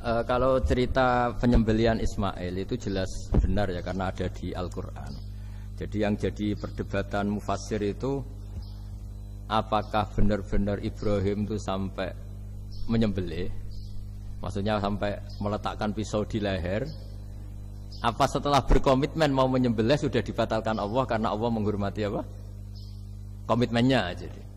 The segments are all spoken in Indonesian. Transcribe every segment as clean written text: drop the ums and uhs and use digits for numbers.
Kalau cerita penyembelian Ismail itu jelas benar ya karena ada di Al-Quran. Jadi yang jadi perdebatan mufassir itu apakah benar-benar Ibrahim itu sampai menyembelih, maksudnya sampai meletakkan pisau di leher, apa setelah berkomitmen mau menyembelih sudah dibatalkan Allah karena Allah menghormati apa? Komitmennya. Jadi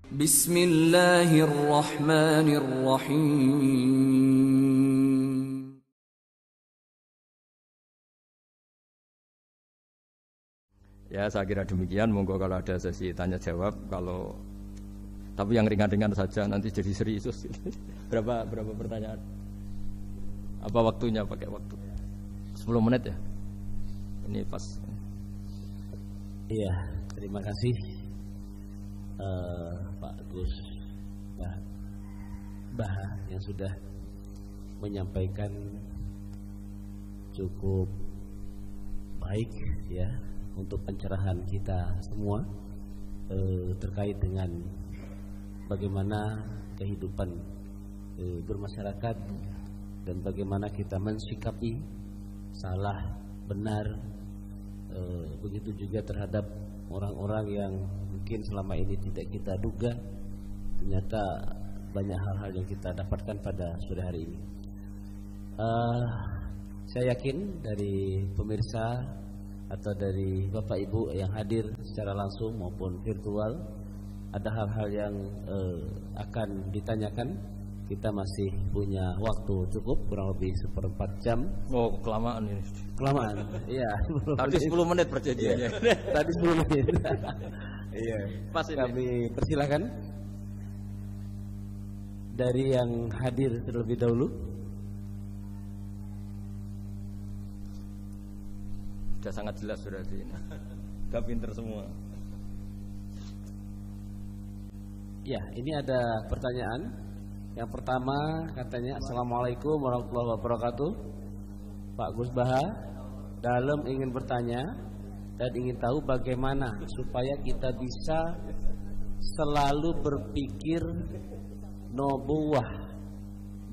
Bismillahirrahmanirrahim. Ya, saya kira demikian. Monggo kalau ada sesi tanya jawab, kalau tapi yang ringan-ringan saja, nanti jadi serius. berapa pertanyaan? Apa waktunya? Pakai waktu 10 menit ya? Ini pas. Iya, terima kasih Pak Gus Baha yang sudah menyampaikan cukup baik ya untuk pencerahan kita semua terkait dengan bagaimana kehidupan bermasyarakat dan bagaimana kita mensikapi salah benar, begitu juga terhadap orang-orang yang mungkin selama ini tidak kita duga, ternyata banyak hal-hal yang kita dapatkan pada sore hari ini. Saya yakin dari pemirsa atau dari Bapak Ibu yang hadir secara langsung maupun virtual ada hal-hal yang akan ditanyakan. Kita masih punya waktu cukup kurang lebih 1/4 jam. Oh, kelamaan ini. Kelamaan. Iya. Tadi 10 menit perjanjiannya. Tadi 10 menit. Iya. Pas ini. Kami persilakan dari yang hadir terlebih dahulu. Sudah sangat jelas sudah ini. Sudah pinter semua. Ya, ini ada pertanyaan. Yang pertama katanya, Assalamualaikum warahmatullahi wabarakatuh. Pak Gus Baha, dalam ingin bertanya dan ingin tahu bagaimana supaya kita bisa selalu berpikir nubuwah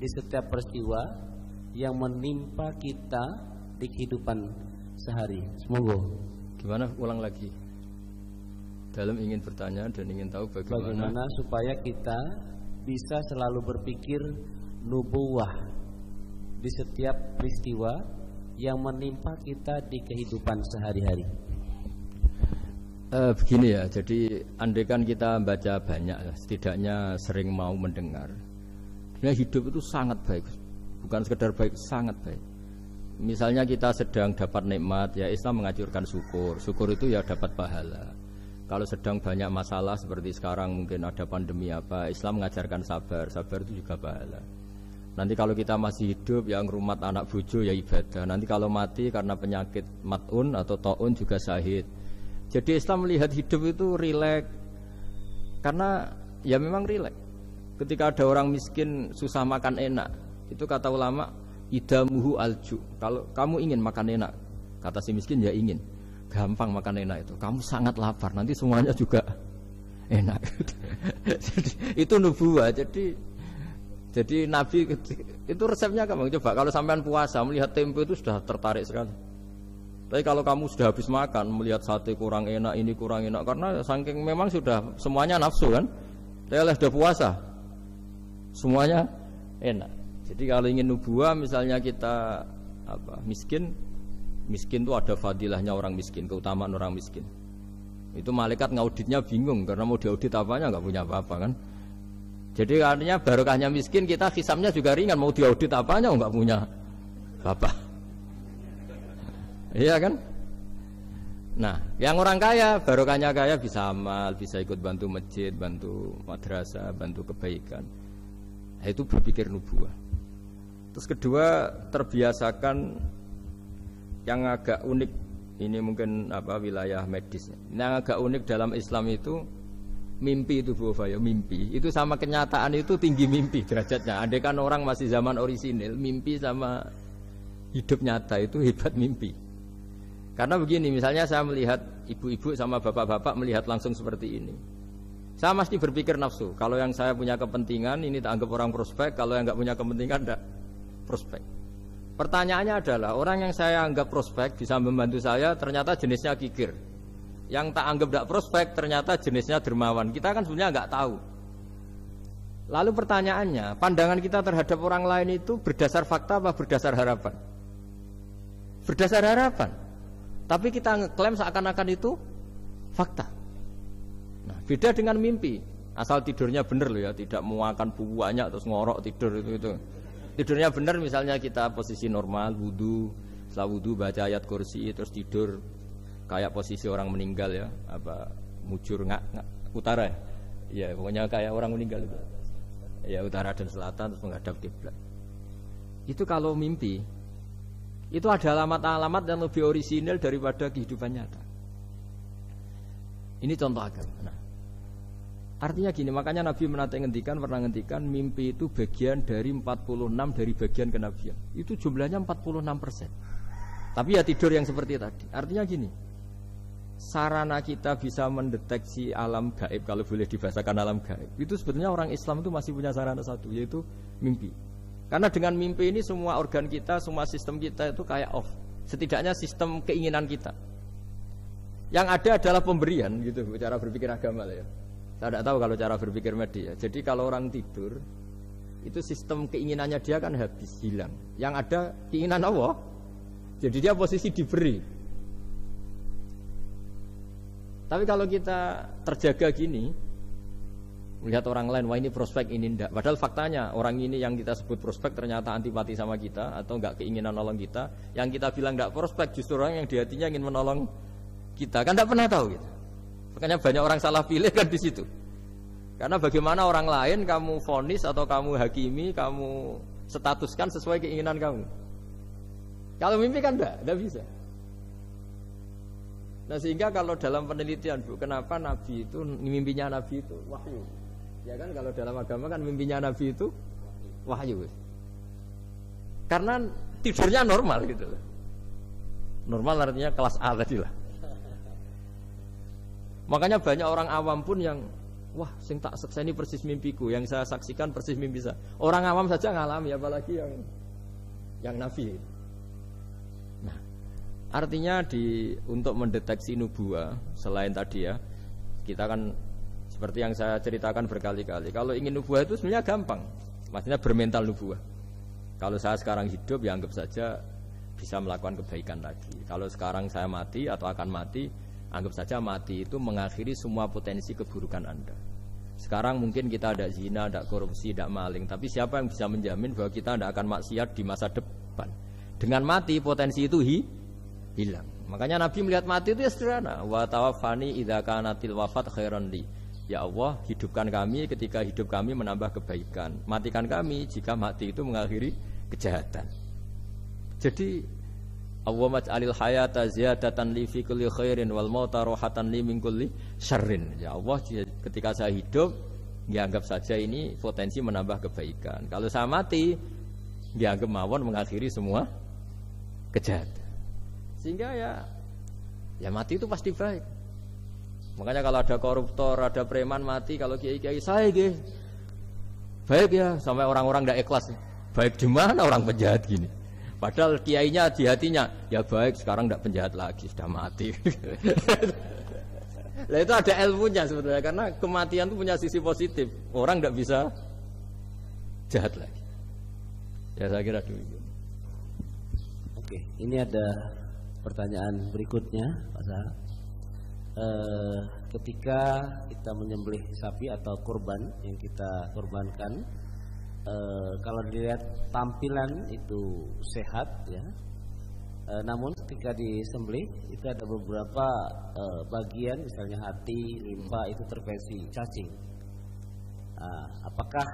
di setiap peristiwa yang menimpa kita di kehidupan sehari. Semoga. Gimana? Ulang lagi. Dalam ingin bertanya dan ingin tahu bagaimana supaya kita bisa selalu berpikir nubuwah di setiap peristiwa yang menimpa kita di kehidupan sehari-hari. Begini ya, jadi andaikan kita baca banyak, setidaknya sering mau mendengar. Sebenarnya hidup itu sangat baik, bukan sekedar baik, sangat baik. Misalnya kita sedang dapat nikmat, ya Islam menganjurkan syukur. Syukur itu ya dapat pahala. Kalau sedang banyak masalah seperti sekarang mungkin ada pandemi apa, Islam mengajarkan sabar. Sabar itu juga pahala. Nanti kalau kita masih hidup yang ngrumat anak bojo ya ibadah. Nanti kalau mati karena penyakit mat'un atau ta'un juga syahid. Jadi Islam melihat hidup itu rileks. Karena ya memang rileks. Ketika ada orang miskin susah makan enak, itu kata ulama idamuhu alju. Kalau kamu ingin makan enak, kata si miskin ya ingin. Gampang makan enak itu. Kamu sangat lapar, nanti semuanya juga enak. Jadi, itu nubuwah. Jadi Nabi itu resepnya kamu coba. Kalau sampean puasa melihat tempe itu sudah tertarik sekali. Tapi kalau kamu sudah habis makan melihat sate kurang enak, ini kurang enak, karena saking memang sudah semuanya nafsu kan. Tapi sudah puasa, semuanya enak. Jadi kalau ingin nubuwah, misalnya kita miskin itu ada fadilahnya orang miskin, keutamaan orang miskin. Itu malaikat ngauditnya bingung karena mau diaudit apanya, nggak punya apa-apa kan. Jadi artinya barokahnya miskin, kita hisabnya juga ringan, mau diaudit apanya nggak punya apa. Iya kan? Nah, yang orang kaya, barokahnya kaya bisa amal, bisa ikut bantu masjid, bantu madrasah, bantu kebaikan. Nah, itu berpikir nubuwah. Terus kedua, terbiasakan yang agak unik, ini mungkin wilayah medis. Yang agak unik dalam Islam itu mimpi itu Bu Fayo, mimpi itu sama kenyataan itu tinggi mimpi derajatnya. Andai kan orang masih zaman orisinil, mimpi sama hidup nyata itu hebat mimpi. Karena begini, misalnya saya melihat ibu-ibu sama bapak-bapak melihat langsung seperti ini. Saya mesti berpikir nafsu. Kalau yang saya punya kepentingan ini tak anggap orang prospek, kalau yang nggak punya kepentingan tidak prospek. Pertanyaannya adalah orang yang saya anggap prospek bisa membantu saya ternyata jenisnya kikir. Yang tak anggap tidak prospek ternyata jenisnya dermawan. Kita kan sebenarnya nggak tahu. Lalu pertanyaannya, pandangan kita terhadap orang lain itu berdasar fakta apa berdasar harapan? Berdasar harapan. Tapi kita ngeklaim seakan-akan itu fakta. Nah, beda dengan mimpi. Asal tidurnya benar loh ya, tidak muakan banyak terus ngorok tidur itu. Tidurnya benar misalnya kita posisi normal, wudu, setelah wudu baca ayat kursi terus tidur kayak posisi orang meninggal ya, apa mujur nggak utara ya. Ya, pokoknya kayak orang meninggal itu. Ya, utara dan selatan terus menghadap kiblat. Itu kalau mimpi. Itu ada alamat-alamat yang lebih orisinal daripada kehidupan nyata. Ini contoh agama. Nah, artinya gini, makanya Nabi pernah ngendikan mimpi itu bagian dari 46 dari bagian kenabian. Itu jumlahnya 46%. Tapi ya tidur yang seperti tadi. Artinya gini, sarana kita bisa mendeteksi alam gaib, kalau boleh dibahasakan alam gaib, itu sebetulnya orang Islam itu masih punya sarana satu, yaitu mimpi. Karena dengan mimpi ini semua organ kita, semua sistem kita itu kayak off. Setidaknya sistem keinginan kita. Yang ada adalah pemberian gitu, cara berpikir agama lah ya. Saya tidak tahu kalau cara berpikir media. Jadi kalau orang tidur, itu sistem keinginannya dia kan habis, hilang. Yang ada keinginan Allah. Jadi dia posisi diberi. Tapi kalau kita terjaga gini, melihat orang lain, wah ini prospek, ini enggak. Padahal faktanya orang ini yang kita sebut prospek ternyata antipati sama kita atau enggak keinginan nolong kita. Yang kita bilang enggak prospek justru orang yang di hatinya ingin menolong kita. Kan enggak pernah tahu gitu. Makanya banyak orang salah pilih kan di situ. Karena bagaimana orang lain kamu vonis atau kamu hakimi, kamu statuskan sesuai keinginan kamu. Kalau mimpi kan enggak bisa. Nah sehingga kalau dalam penelitian Bu, kenapa Nabi itu, mimpinya Nabi itu wahyu. Ya kan kalau dalam agama kan mimpinya Nabi itu wahyu. Karena tidurnya normal gitu. Normal artinya kelas A tadi lah. Makanya banyak orang awam pun yang wah sing tak sekseni persis mimpiku, yang saya saksikan persis mimpi saya. Orang awam saja ngalami apalagi yang Nabi. Nah, artinya untuk mendeteksi nubuah selain tadi ya, kita kan seperti yang saya ceritakan berkali-kali. Kalau ingin nubuah itu sebenarnya gampang. Maksudnya bermental nubuah. Kalau saya sekarang hidup ya anggap saja bisa melakukan kebaikan lagi. Kalau sekarang saya mati atau akan mati, anggap saja mati itu mengakhiri semua potensi keburukan Anda. Sekarang mungkin kita ada zina, ada korupsi, ada maling, tapi siapa yang bisa menjamin bahwa kita tidak akan maksiat di masa depan? Dengan mati potensi itu hilang. Makanya Nabi melihat mati itu ya sederhana. Wa tawaffani idza kanatil wafat khairan li. Ya Allah, hidupkan kami ketika hidup kami menambah kebaikan. Matikan kami jika mati itu mengakhiri kejahatan. Jadi Allahumma ij'alil hayata ziyadatan li fi kulli khairin wal mauta rahatan li min kulli syarrin. Ya Allah, ketika saya hidup, dianggap saja ini potensi menambah kebaikan. Kalau saya mati, dianggap mawon mengakhiri semua kejahatan. Sehingga ya mati itu pasti baik. Makanya kalau ada koruptor, ada preman mati, kalau kiai-kiai saya baik ya, sampai orang-orang tidak ikhlas. Baik di mana orang penjahat gini? Padahal kiainya di hatinya, ya baik sekarang tidak penjahat lagi, sudah mati. Nah itu ada ilmunya sebetulnya, karena kematian itu punya sisi positif. Orang tidak bisa jahat lagi. Ya saya kira demikian. Oke, ini ada pertanyaan berikutnya, Pak Sah. Ketika kita menyembelih sapi atau kurban yang kita kurbankan, kalau dilihat tampilan itu sehat ya, namun ketika disembelih itu ada beberapa bagian, misalnya hati, limpa itu terpesi cacing. Apakah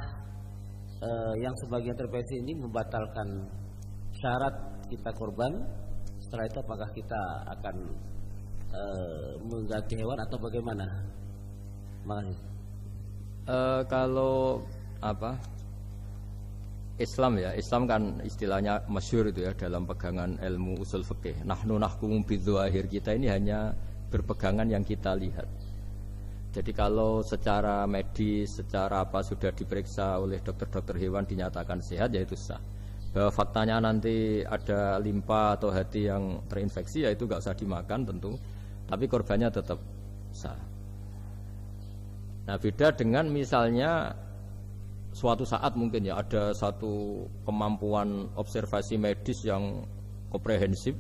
yang sebagian terpesi ini membatalkan syarat kita kurban? Setelah itu apakah kita akan mengganti hewan atau bagaimana? Makasih. Kalau Islam ya, Islam kan istilahnya masyhur itu ya dalam pegangan ilmu usul fikih. Nahnu nahkumu bidzahir, kita ini hanya berpegangan yang kita lihat. Jadi kalau secara medis, secara apa sudah diperiksa oleh dokter-dokter hewan dinyatakan sehat, ya itu sah. Bahwa faktanya nanti ada limpa atau hati yang terinfeksi, ya itu nggak usah dimakan tentu, tapi korbannya tetap sah. Nah, beda dengan misalnya suatu saat mungkin ya ada satu kemampuan observasi medis yang komprehensif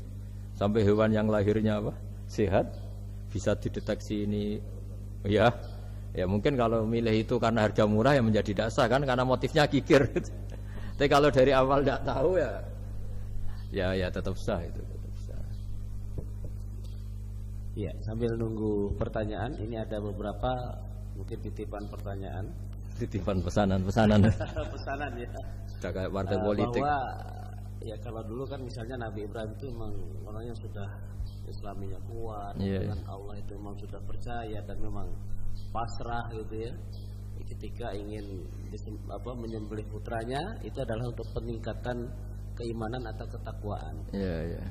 sampai hewan yang lahirnya apa sehat, bisa dideteksi ini. Ya mungkin kalau milih itu karena harga murah ya menjadi dasar kan, karena motifnya kikir. Tapi kalau dari awal tidak tahu ya tetap sah itu, tetap sah. Ya, sambil nunggu pertanyaan, ini ada beberapa mungkin titipan pertanyaan. Titipan pesanan. Pesanan ya. Sudah kayak partai politik. Bahwa ya kalau dulu kan misalnya Nabi Ibrahim itu memang orangnya sudah Islaminya kuat, dengan Allah itu memang sudah percaya dan memang pasrah gitu ya. Ketika ingin menyembelih putranya itu adalah untuk peningkatan keimanan atau ketakwaan.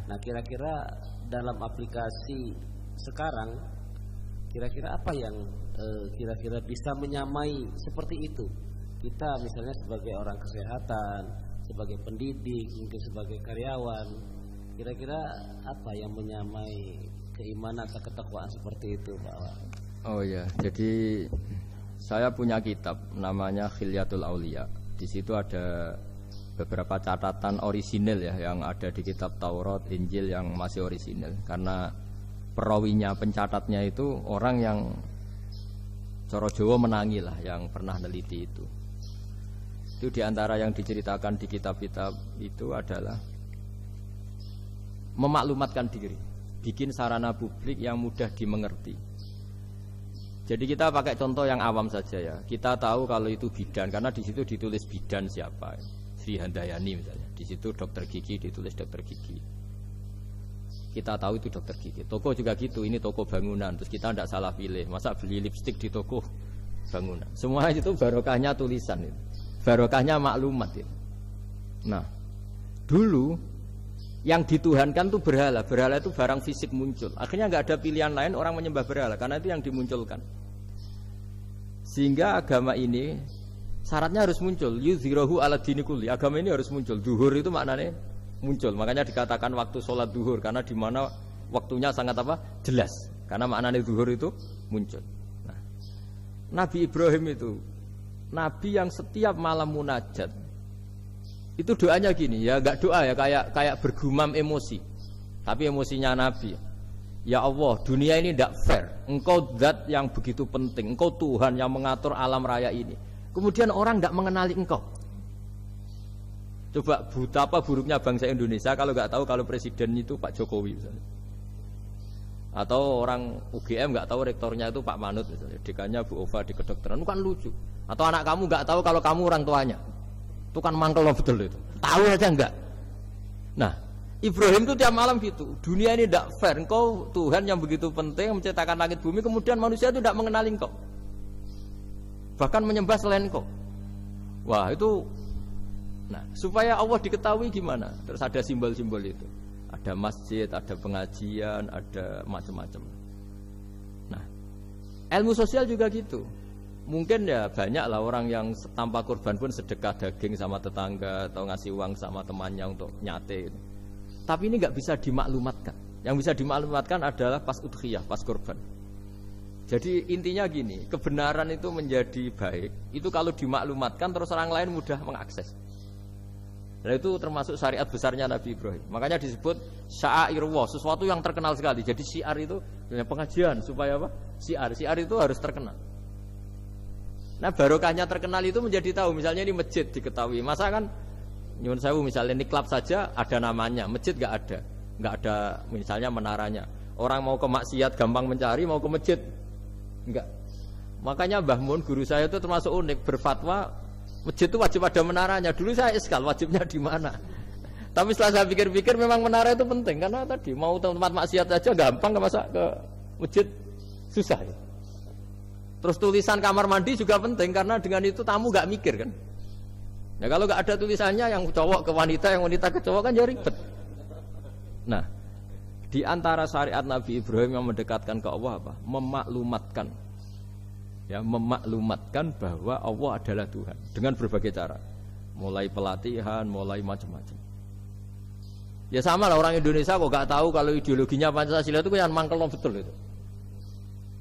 Nah, kira-kira dalam aplikasi sekarang, kira-kira apa yang kira-kira bisa menyamai seperti itu? Kita misalnya sebagai orang kesehatan, sebagai pendidik, mungkin sebagai karyawan, kira-kira apa yang menyamai keimanan atau ketakwaan seperti itu, Pak? Oh ya, jadi saya punya kitab namanya Khilyatul Aulia. Di situ ada beberapa catatan orisinil ya yang ada di kitab Taurat, Injil yang masih orisinil. Karena perawinya, pencatatnya itu orang yang Coro Jawa menangi lah, yang pernah neliti itu. Itu diantara yang diceritakan di kitab-kitab itu adalah memaklumatkan diri, bikin sarana publik yang mudah dimengerti. Jadi kita pakai contoh yang awam saja ya. Kita tahu kalau itu bidan karena di situ ditulis bidan siapa, Sri Handayani misalnya. Di situ dokter gigi ditulis dokter gigi. Kita tahu itu dokter gigi. Toko juga gitu, ini toko bangunan. Terus kita tidak salah pilih. Masa beli lipstik di toko bangunan? Semua itu barokahnya tulisan itu. Barokahnya maklumat itu. Nah, dulu yang dituhankan itu berhala. Berhala itu barang fisik muncul. Akhirnya nggak ada pilihan lain orang menyembah berhala karena itu yang dimunculkan. Sehingga agama ini syaratnya harus muncul. Yuzhirahu ala dini kulli. Agama ini harus muncul. Duhur itu maknanya muncul. Makanya dikatakan waktu sholat duhur karena di mana waktunya sangat apa? Jelas. Karena maknanya duhur itu muncul. Nah, Nabi Ibrahim itu nabi yang setiap malam munajat. Itu doanya gini, ya enggak doa ya, kayak bergumam emosi. Tapi emosinya Nabi. Ya Allah, dunia ini tidak fair. Engkau zat yang begitu penting, engkau Tuhan yang mengatur alam raya ini. Kemudian orang tidak mengenali engkau. Coba betapa buruknya bangsa Indonesia kalau nggak tahu kalau presiden itu Pak Jokowi misalnya. Atau orang UGM nggak tahu rektornya itu Pak Manut misalnya, dekannya Bu Ova di kedokteran, itu kan lucu. Atau anak kamu nggak tahu kalau kamu orang tuanya. Itu kan mangkel betul itu. Tahu aja enggak. Nah, Ibrahim itu tiap malam gitu. Dunia ini tidak fair. Engkau Tuhan yang begitu penting menciptakan langit bumi, kemudian manusia itu tidak mengenali engkau. Bahkan menyembah selain engkau. Wah, itu. Nah, supaya Allah diketahui gimana? Terus ada simbol-simbol itu. Ada masjid, ada pengajian, ada macam-macam. Nah, ilmu sosial juga gitu. Mungkin ya banyak lah orang yang tanpa kurban pun sedekah daging sama tetangga atau ngasih uang sama temannya untuk nyate gitu. Tapi ini nggak bisa dimaklumatkan. Yang bisa dimaklumatkan adalah pas udhiyah, pas kurban. Jadi intinya gini, kebenaran itu menjadi baik itu kalau dimaklumatkan terus orang lain mudah mengakses. Dan itu termasuk syariat besarnya Nabi Ibrahim. Makanya disebut sya'airullah, sesuatu yang terkenal sekali. Jadi syiar itu pengajian supaya apa? Syiar itu harus terkenal. Nah, barokahnya terkenal itu menjadi tahu. Misalnya ini masjid diketahui. Masa kan nyuwun sewu misalnya ini klub saja ada namanya, masjid nggak ada misalnya menaranya. Orang mau ke maksiat gampang mencari, mau ke masjid enggak. Makanya Mbah Mun guru saya itu termasuk unik, berfatwa masjid itu wajib ada menaranya. Dulu saya iskal wajibnya di mana. Tapi setelah saya pikir-pikir memang menara itu penting karena tadi mau tempat maksiat saja gampang, masa ke masjid susah ya. Terus tulisan kamar mandi juga penting karena dengan itu tamu gak mikir kan. Ya kalau gak ada tulisannya yang cowok ke wanita, yang wanita ke cowok kan jadi ribet. Nah, di antara syariat Nabi Ibrahim yang mendekatkan ke Allah apa? Memaklumatkan. Ya, memaklumatkan bahwa Allah adalah Tuhan dengan berbagai cara. Mulai pelatihan, mulai macam-macam. Ya sama lah orang Indonesia kok gak tahu kalau ideologinya Pancasila itu yang mangkel betul itu.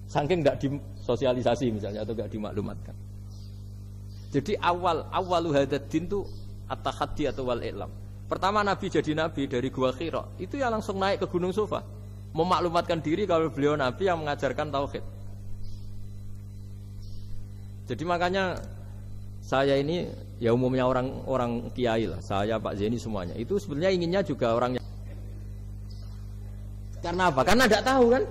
Saking gak disosialisasi misalnya atau gak dimaklumatkan. Jadi awalu hadzal-din itu at-tahaddi atau wal i'lam. Pertama Nabi jadi Nabi dari Gua Hira, itu ya langsung naik ke Gunung Safa, memaklumatkan diri kalau beliau Nabi yang mengajarkan tauhid. Jadi makanya saya ini ya umumnya orang kiai lah, saya Pak Zeni semuanya itu sebenarnya inginnya juga orang yang karena apa? Karena tidak tahu kan.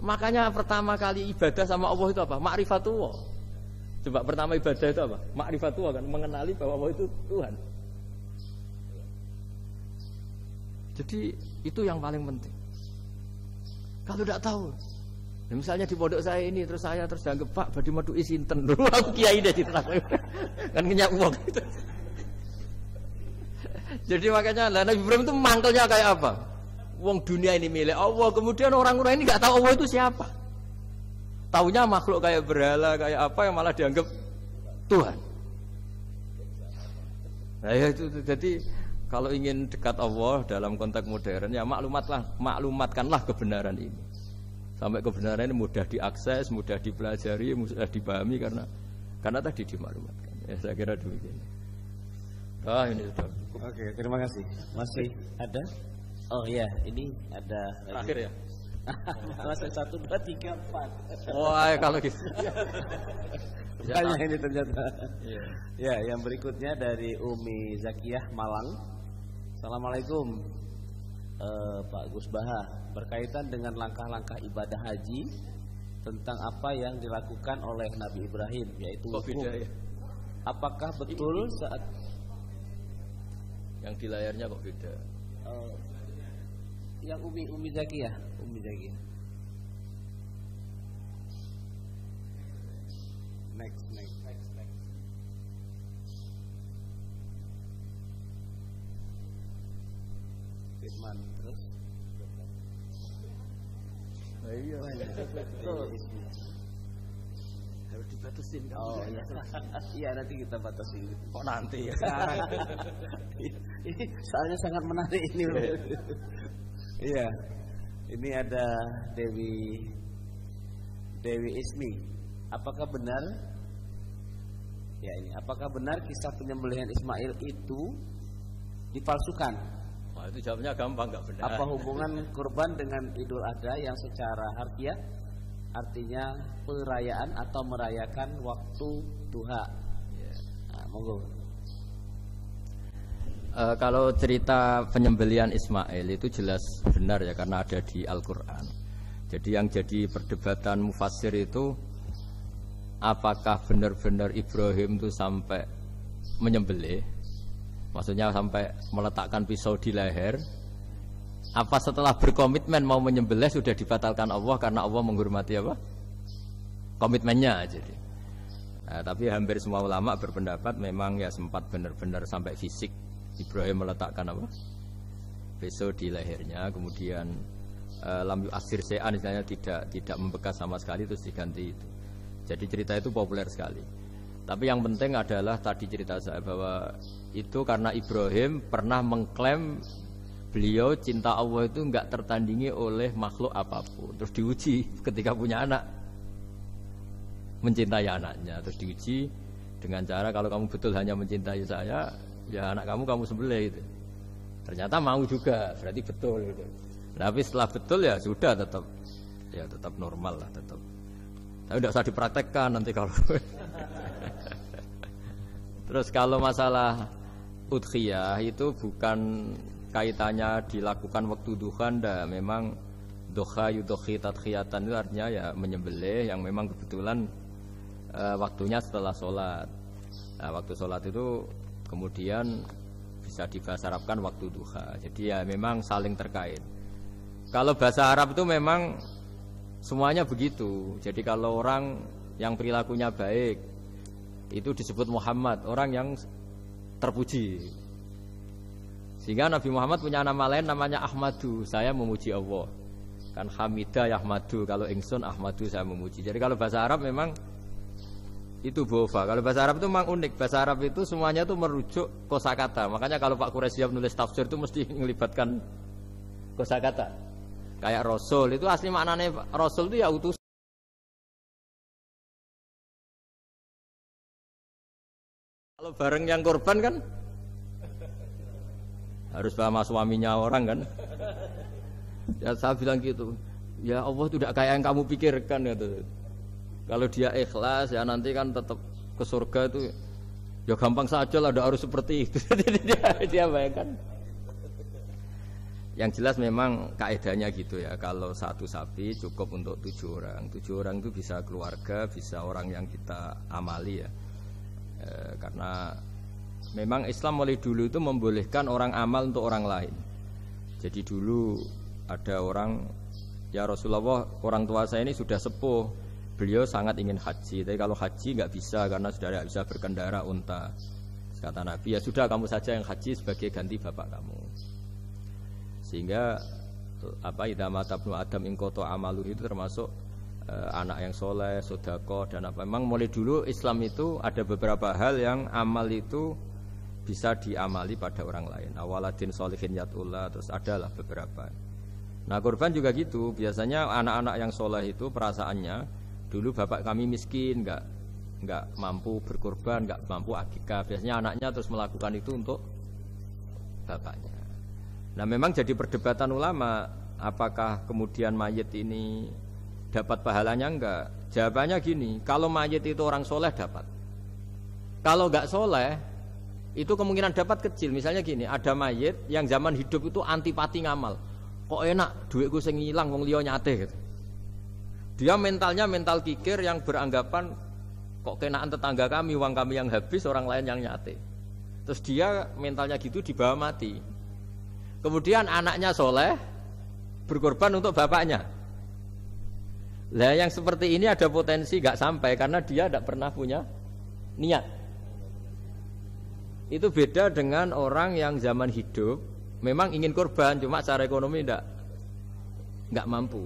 Makanya pertama kali ibadah sama Allah itu apa? Ma'rifatullah. Coba pertama ibadah itu apa? Ma'rifatullah kan, mengenali bahwa Allah itu Tuhan. Jadi itu yang paling penting. Kalau tidak tahu, ya misalnya di pondok saya ini terus saya dianggap Pak badhe metu sinten. Aku kiai deh diterang. Kan ngenyak uang gitu. Jadi makanya Nabi Ibrahim itu mangkelnya kayak apa? Wong dunia ini milik Allah, kemudian orang-orang ini nggak tahu Allah itu siapa. Taunya makhluk kayak berhala, kayak apa yang malah dianggap Tuhan. Nah ya itu jadi kalau ingin dekat Allah dalam konteks modern ya maklumatkanlah kebenaran ini. Sampai kebenaran ini mudah diakses, mudah dipelajari, mudah dipahami karena tadi dimaklumatkan. Ya saya kira demikian. Ini sudah. Oke, terima kasih. Masih ada? Oh iya, ini ada terakhir ya. Masih 1, 2, 3, 4. Wah, kalau gitu. Banyak ini ternyata. Ya, yang berikutnya dari Umi Zakiyah Malang. Assalamualaikum Pak Gus Baha. Berkaitan dengan langkah-langkah ibadah haji, tentang apa yang dilakukan oleh Nabi Ibrahim, yaitu wukuf. Ya? Apakah betul saat yang di layarnya kok beda? Yang Umi Zakiyah. Next. Firman terus. Iya. Harus dibatasin kan? Oh iya. Iya nanti kita batasi. Kok nanti ya? Ini soalnya sangat menarik ini. Iya. Ini ada Dewi Ismi. Apakah benar? Ya ini. Apakah benar kisah penyembelihan Ismail itu dipalsukan? Wah, itu jawabnya gampang, nggak benar. Apa hubungan kurban dengan Idul Adha yang secara harfiah artinya perayaan atau merayakan waktu duha? Ya. Nah, monggo. Kalau cerita penyembelihan Ismail itu jelas benar ya karena ada di Al-Quran. Jadi yang jadi perdebatan mufassir itu apakah benar-benar Ibrahim itu sampai menyembelih, maksudnya sampai meletakkan pisau di leher, apa setelah berkomitmen mau menyembelih sudah dibatalkan Allah karena Allah menghormati apa? Komitmennya. Jadi tapi hampir semua ulama berpendapat memang ya sempat benar-benar sampai fisik Ibrahim meletakkan apa? Pisau di lehernya, kemudian lam yu'assir syai'an misalnya tidak membekas sama sekali terus diganti itu. Jadi cerita itu populer sekali. Tapi yang penting adalah tadi cerita saya bahwa itu karena Ibrahim pernah mengklaim beliau cinta Allah itu enggak tertandingi oleh makhluk apapun. Terus diuji ketika punya anak, mencintai anaknya. Terus diuji dengan cara kalau kamu betul hanya mencintai saya, ya anak kamu sembelih itu. Ternyata mau juga, berarti betul gitu. Tapi setelah betul ya sudah tetap normal lah tetap. Tapi tidak usah dipraktekkan nanti kalau. Terus kalau masalah udhiyah itu bukan kaitannya dilakukan waktu duha, memang duha yudhi tadkhiyatan itu artinya ya menyembelih yang memang kebetulan waktunya setelah sholat. Nah, waktu sholat itu kemudian bisa dibahasa Arabkan waktu duha. Jadi ya memang saling terkait. Kalau bahasa Arab itu memang semuanya begitu. Jadi kalau orang yang perilakunya baik itu disebut Muhammad, orang yang terpuji. Sehingga Nabi Muhammad punya nama lain namanya Ahmadu, saya memuji Allah. Kan hamida yahmadu, kalau ingsun ahmadu saya memuji. Jadi kalau bahasa Arab memang itu bofa. Kalau bahasa Arab itu memang unik. Bahasa Arab itu semuanya itu merujuk kosakata. Makanya kalau Pak Quraisyab nulis tafsir itu mesti melibatkan kosakata. Kayak Rasul itu asli maknanya Rasul itu ya utus. Kalau bareng yang korban kan harus sama suaminya orang kan. Ya saya bilang gitu. Ya Allah tidak kayak yang kamu pikirkan gitu. Kalau dia ikhlas ya nanti kan tetap ke surga itu ya gampang saja lah, ada harus seperti itu. dia bayangkan. Yang jelas memang kaedahnya gitu ya. Kalau satu sapi cukup untuk 7 orang. 7 orang itu bisa keluarga, bisa orang yang kita amali ya. Karena memang Islam mulai dulu itu membolehkan orang amal untuk orang lain. Jadi dulu ada orang, ya Rasulullah, orang tua saya ini sudah sepuh, beliau sangat ingin haji, tapi kalau haji nggak bisa karena sudah tidak bisa berkendara unta. Kata Nabi, ya sudah kamu saja yang haji sebagai ganti bapak kamu. Sehingga idza mata ibnu adam in qata amalu itu termasuk anak yang soleh, sodako dan apa. Memang mulai dulu Islam itu ada beberapa hal yang amal itu bisa diamali pada orang lain. Awaladin solihin yatullah, terus adalah beberapa. Nah korban juga gitu. Biasanya anak-anak yang soleh itu perasaannya dulu bapak kami miskin, nggak mampu berkorban, nggak mampu akikah. Biasanya anaknya terus melakukan itu untuk bapaknya. Nah memang jadi perdebatan ulama, apakah kemudian mayit ini dapat pahalanya enggak? Jawabannya gini, kalau mayit itu orang soleh dapat. Kalau nggak soleh itu kemungkinan dapat kecil. Misalnya gini, ada mayit yang zaman hidup itu antipati ngamal. Kok enak duitku sing ilang wong liya nyate gitu. Dia mentalnya mental kikir yang beranggapan kok kenaan tetangga kami, uang kami yang habis, orang lain yang nyate. Terus dia mentalnya gitu dibawa mati. Kemudian anaknya soleh berkorban untuk bapaknya. Lah yang seperti ini ada potensi gak sampai karena dia tidak pernah punya niat. Itu beda dengan orang yang zaman hidup memang ingin korban, cuma secara ekonomi enggak mampu.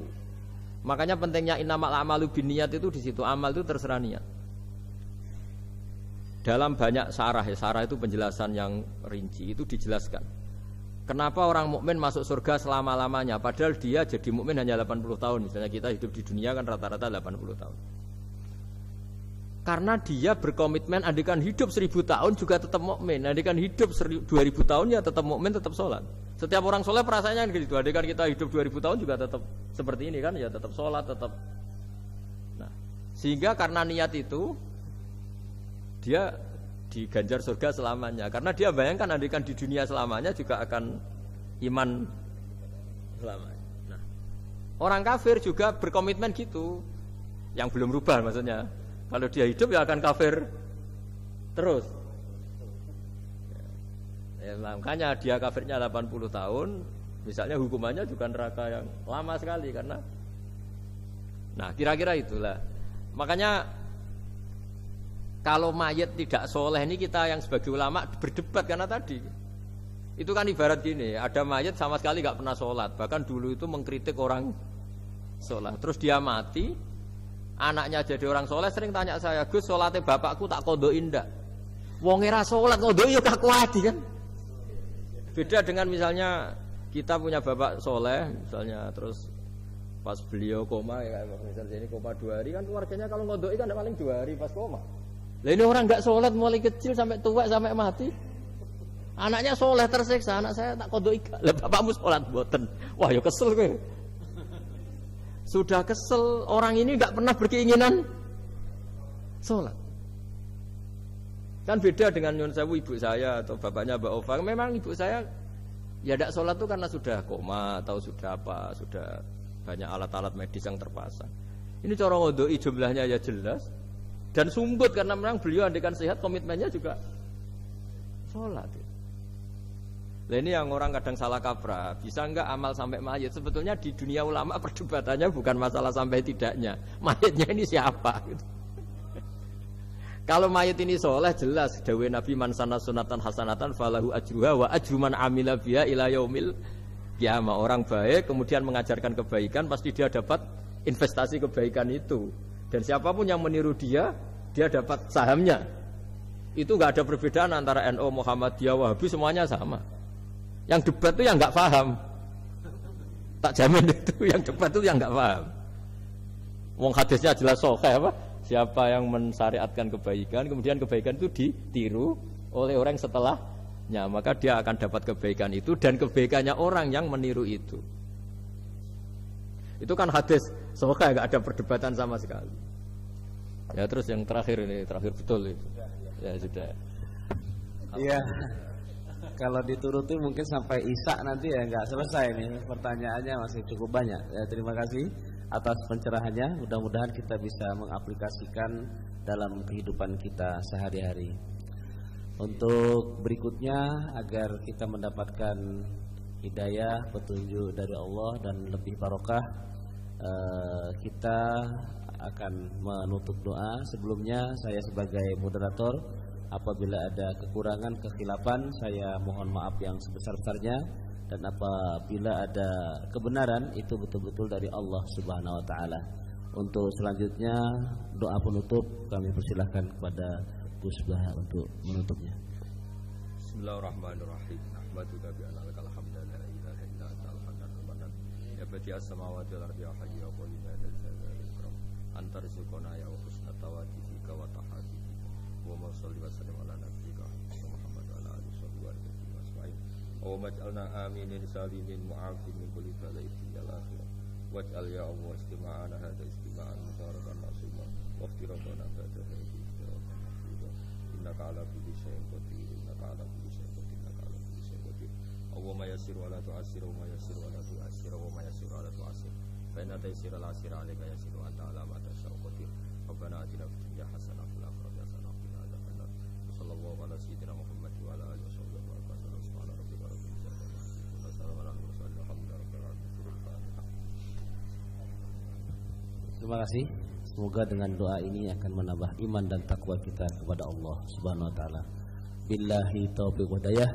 Makanya pentingnya innamal a'malu binniyat itu di situ. Amal itu terserah niat. Dalam banyak sarah, ya sarah itu penjelasan yang rinci itu dijelaskan. Kenapa orang mukmin masuk surga selama-lamanya padahal dia jadi mukmin hanya 80 tahun. Misalnya kita hidup di dunia kan rata-rata 80 tahun. Karena dia berkomitmen andikan hidup 1000 tahun juga tetap mukmin, andikan hidup 2000 tahun ya tetap mukmin, tetap sholat. Setiap orang sholat perasaannya gitu. Andikan kita hidup 2000 tahun juga tetap seperti ini kan, ya tetap sholat, tetap. Nah, sehingga karena niat itu dia diganjar surga selamanya. Karena dia bayangkan andikan di dunia selamanya juga akan iman selamanya. Nah, orang kafir juga berkomitmen gitu, yang belum rubah maksudnya. Kalau dia hidup ya akan kafir terus. Ya, makanya dia kafirnya 80 tahun, misalnya hukumannya juga neraka yang lama sekali karena. Nah, kira-kira itulah. Makanya kalau mayit tidak soleh ini kita yang sebagai ulama berdebat karena tadi. Itu kan ibarat gini, ada mayit sama sekali nggak pernah sholat, bahkan dulu itu mengkritik orang sholat. Terus dia mati. Anaknya jadi orang soleh sering tanya saya, Gus, sholatnya bapakku tak kodoin ndak? Wong era sholat kodoin ya kakuati kan? Beda dengan misalnya kita punya bapak soleh, misalnya terus pas beliau koma, ya misalnya ini koma 2 hari kan keluarganya kalau kodoin kan paling 2 hari pas koma. Lah ini orang nggak sholat mulai kecil sampai tua sampai mati. Anaknya soleh tersiksa, anak saya tak kodoin. Lah bapakmu sholat boten. Wah ya kesel gue. Sudah kesel, orang ini nggak pernah berkeinginan sholat. Kan beda dengan Nyun Sewu ibu saya atau bapaknya Mbak Ova. Memang ibu saya ya tidak sholat itu karena sudah koma atau sudah apa, sudah banyak alat-alat medis yang terpasang. Ini cara ngodoi jumlahnya ya jelas dan sumbut karena memang beliau andikan sehat komitmennya juga sholat. Nah ini yang orang kadang salah kaprah, bisa enggak amal sampai mayit? Sebetulnya di dunia ulama perdebatannya bukan masalah sampai tidaknya, mayitnya ini siapa? Gitu. Kalau mayit ini soleh jelas, dawuh Nabi man sana sunatan hasanatan falahu ajruha wa ajru man amila biha ila yaumil Kiamah orang baik kemudian mengajarkan kebaikan pasti dia dapat investasi kebaikan itu. Dan siapapun yang meniru dia dapat sahamnya. Itu nggak ada perbedaan antara NU, Muhammadiyah, Wahabi, semuanya sama. Yang debat itu yang nggak paham. Tak jamin itu yang debat itu yang nggak paham. Wong hadisnya jelas sahih apa? Siapa yang mensyariatkan kebaikan, kemudian kebaikan itu ditiru oleh orang setelahnya, maka dia akan dapat kebaikan itu dan kebaikannya orang yang meniru itu. Itu kan hadis sahih, nggak ada perdebatan sama sekali. Ya terus yang terakhir ini, terakhir betul itu. Ya sudah. Iya. Kalau dituruti mungkin sampai Isya nanti ya nggak selesai nih, pertanyaannya masih cukup banyak. Ya, terima kasih atas pencerahannya. Mudah-mudahan kita bisa mengaplikasikan dalam kehidupan kita sehari-hari. Untuk berikutnya agar kita mendapatkan hidayah, petunjuk dari Allah dan lebih barokah, kita akan menutup doa. Sebelumnya saya sebagai moderator, apabila ada kekurangan, kekhilafan, saya mohon maaf yang sebesar-besarnya. Dan apabila ada kebenaran, itu betul-betul dari Allah Subhanahu wa ta'ala. Untuk selanjutnya doa penutup kami persilahkan kepada Gus Bah untuk menutupnya. Bismillahirrahmanirrahim. Ahmaduka bi anna lakal hamda la ilaha illa anta al-hannanul mannan. Ya badi'as samawati wal ardi ya hayyu ya qayyum ya dzal jalali wal ikram. Anta rizquna ya husna tawadifika wa tahadika. Wa ma shalli wa sallim ala nabiyyika Muhammad wa ala alihi wa sahbihi ajma'in. Wa maj'alna aminin salimin mu'afin min kulli bala'in ya akhir. Waj'al ya Allah istima'ana hadha istima'an mubarakan ma'suma wa iftiraqana ba'da hadhihi iftiraqan mahfuza. Innaka ala kulli syai'in qadir. Innaka ala kulli syai'in qadir. Innaka ala kulli syai'in qadir. Allahumma yassir wa la tu'assir wa ma yassir wa la tu'assir wa ma yassir wa la tu'assir. Fa inna taysira al-'asira 'alaika yassir wa anta 'ala ma tasha'u qadir. Rabbana atina fid dunya hasanah wa fil akhirati hasanah wa qina adzabannar. Sallallahu ala sayyidina Muhammad wa ala alihi wa sahbihi wa sallam. Subhana rabbika rabbil izzati amma yasifun wa salamun ala al-mursalin walhamdulillahi rabbil alamin. Terima kasih. Semoga dengan doa ini akan menambah iman dan takwa kita kepada Allah Subhanahu wa ta'ala. Billahi taufiq wa hidayah.